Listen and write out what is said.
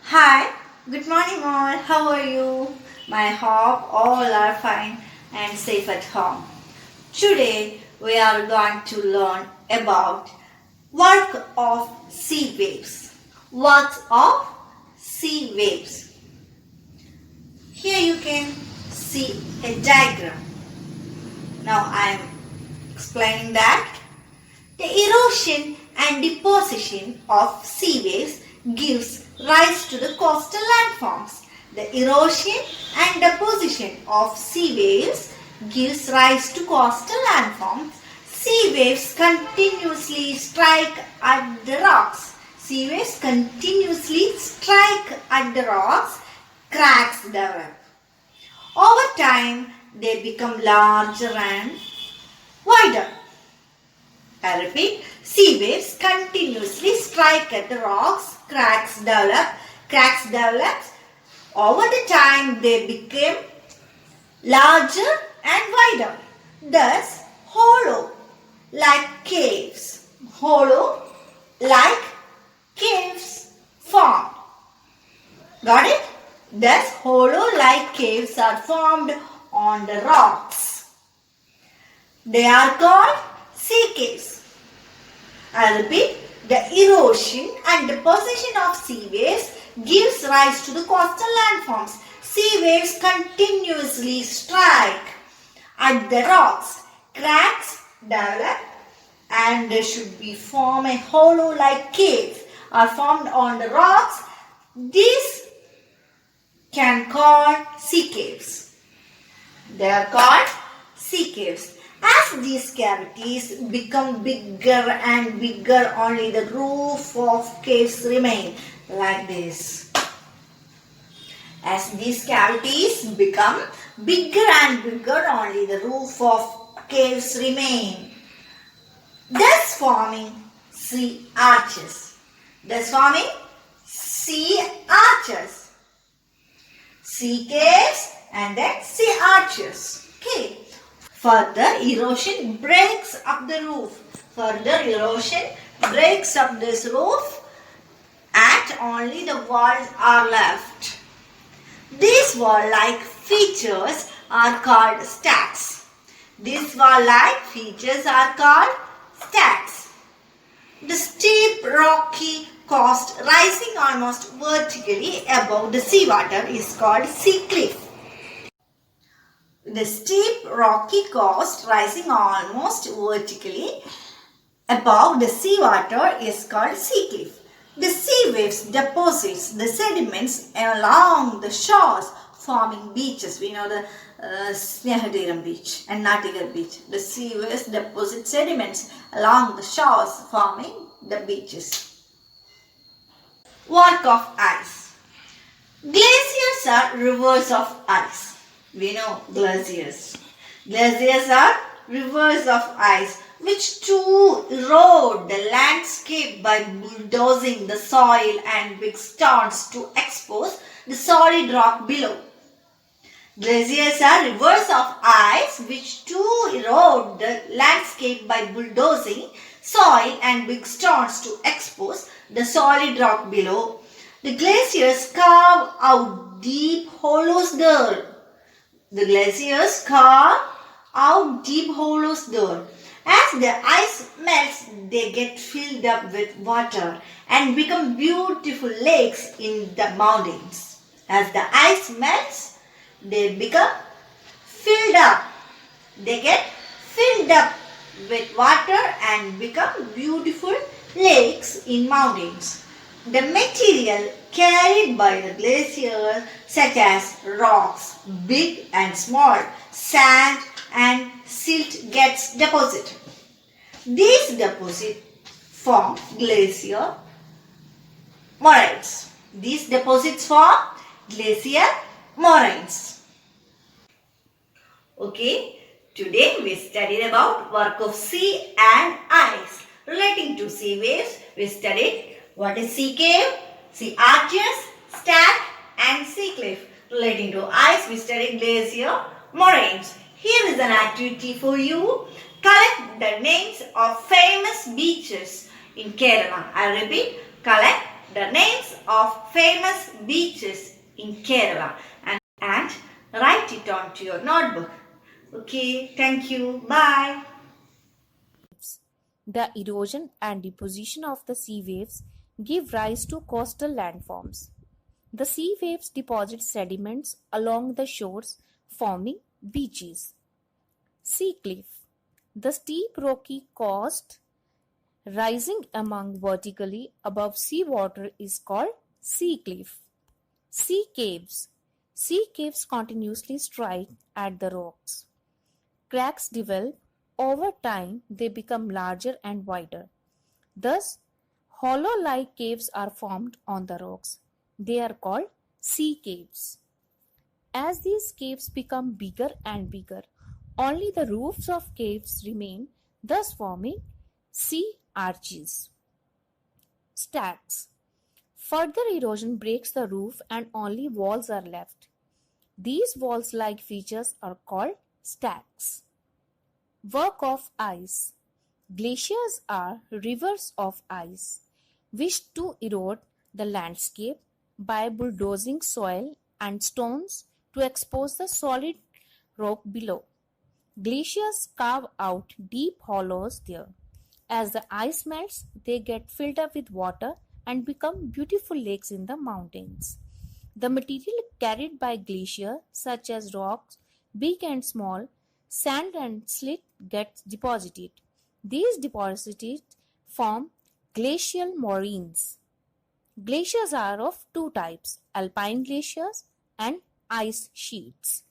Hi, good morning all. How are you? My hope all are fine and safe at home. Today we are going to learn about work of sea waves. Works of sea waves. Here you can see a diagram. Now I am explaining that the erosion and deposition of sea waves gives rise to the coastal landforms. The erosion and deposition of sea waves gives rise to coastal landforms. Sea waves continuously strike at the rocks. Sea waves continuously strike at the rocks. Cracks develop. Over time, they become larger and wider. I repeat, sea waves continuously strike at the rocks, cracks develop. Over the time they became larger and wider, thus hollow like caves. Hollow like caves formed. Got it? Thus hollow like caves are formed on the rocks. They are called sea caves. I repeat, the erosion and deposition of sea waves gives rise to the coastal landforms. Sea waves continuously strike at the rocks. Cracks develop and there should be form a hollow like caves are formed on the rocks. These can call sea caves. They are called sea caves. As these cavities become bigger and bigger, only the roof of caves remain like this. As these cavities become bigger and bigger, only the roof of caves remain, thus forming sea arches. Thus forming sea arches. Sea caves and then sea arches. Okay. Further erosion breaks up the roof. Further erosion breaks up this roof and only the walls are left. These wall-like features are called stacks. These wall-like features are called stacks. The steep rocky coast rising almost vertically above the seawater is called sea cliff. The steep rocky coast rising almost vertically above the seawater is called sea cliff. The sea waves deposits the sediments along the shores forming beaches. We know the Snehadiram beach and Natigar beach. The sea waves deposit sediments along the shores forming the beaches. Work of ice. Glaciers are rivers of ice. We know glaciers. Glaciers are rivers of ice which too erode the landscape by bulldozing the soil and big stones to expose the solid rock below. Glaciers are rivers of ice which too erode the landscape by bulldozing soil and big stones to expose the solid rock below. The glaciers carve out deep hollows there. The glaciers carve out deep hollows there. As the ice melts, they get filled up with water and become beautiful lakes in the mountains. As the ice melts, they become filled up. They get filled up with water and become beautiful lakes in mountains. The material carried by the glaciers such as rocks, big and small, sand and silt gets deposited. These deposits form glacier moraines. These deposits form glacier moraines. Okay, today we studied about work of sea and ice. Relating to sea waves, we studied what is sea cave, sea arches, stack and sea cliff. Relating to ice, we studied glacier moraines. Here is an activity for you. Collect the names of famous beaches in Kerala. I repeat, collect the names of famous beaches in Kerala and write it onto your notebook. Okay, thank you. Bye. The erosion and deposition of the sea waves give rise to coastal landforms. The sea waves deposit sediments along the shores, forming beaches. Sea cliff. The steep rocky coast rising among vertically above seawater is called sea cliff. Sea caves. Sea caves continuously strike at the rocks. Cracks develop. Over time, they become larger and wider. Thus, hollow-like caves are formed on the rocks. They are called sea caves. As these caves become bigger and bigger, only the roofs of caves remain, thus forming sea arches. Stacks. Further erosion breaks the roof and only walls are left. These walls-like features are called stacks. Work of ice. Glaciers are rivers of ice, which to erode the landscape by bulldozing soil and stones to expose the solid rock below. Glaciers carve out deep hollows there. As the ice melts, they get filled up with water and become beautiful lakes in the mountains. The material carried by glacier, such as rocks, big and small, sand and slit, gets deposited. These deposits form glacial moraines. Glaciers are of two types, alpine glaciers and ice sheets.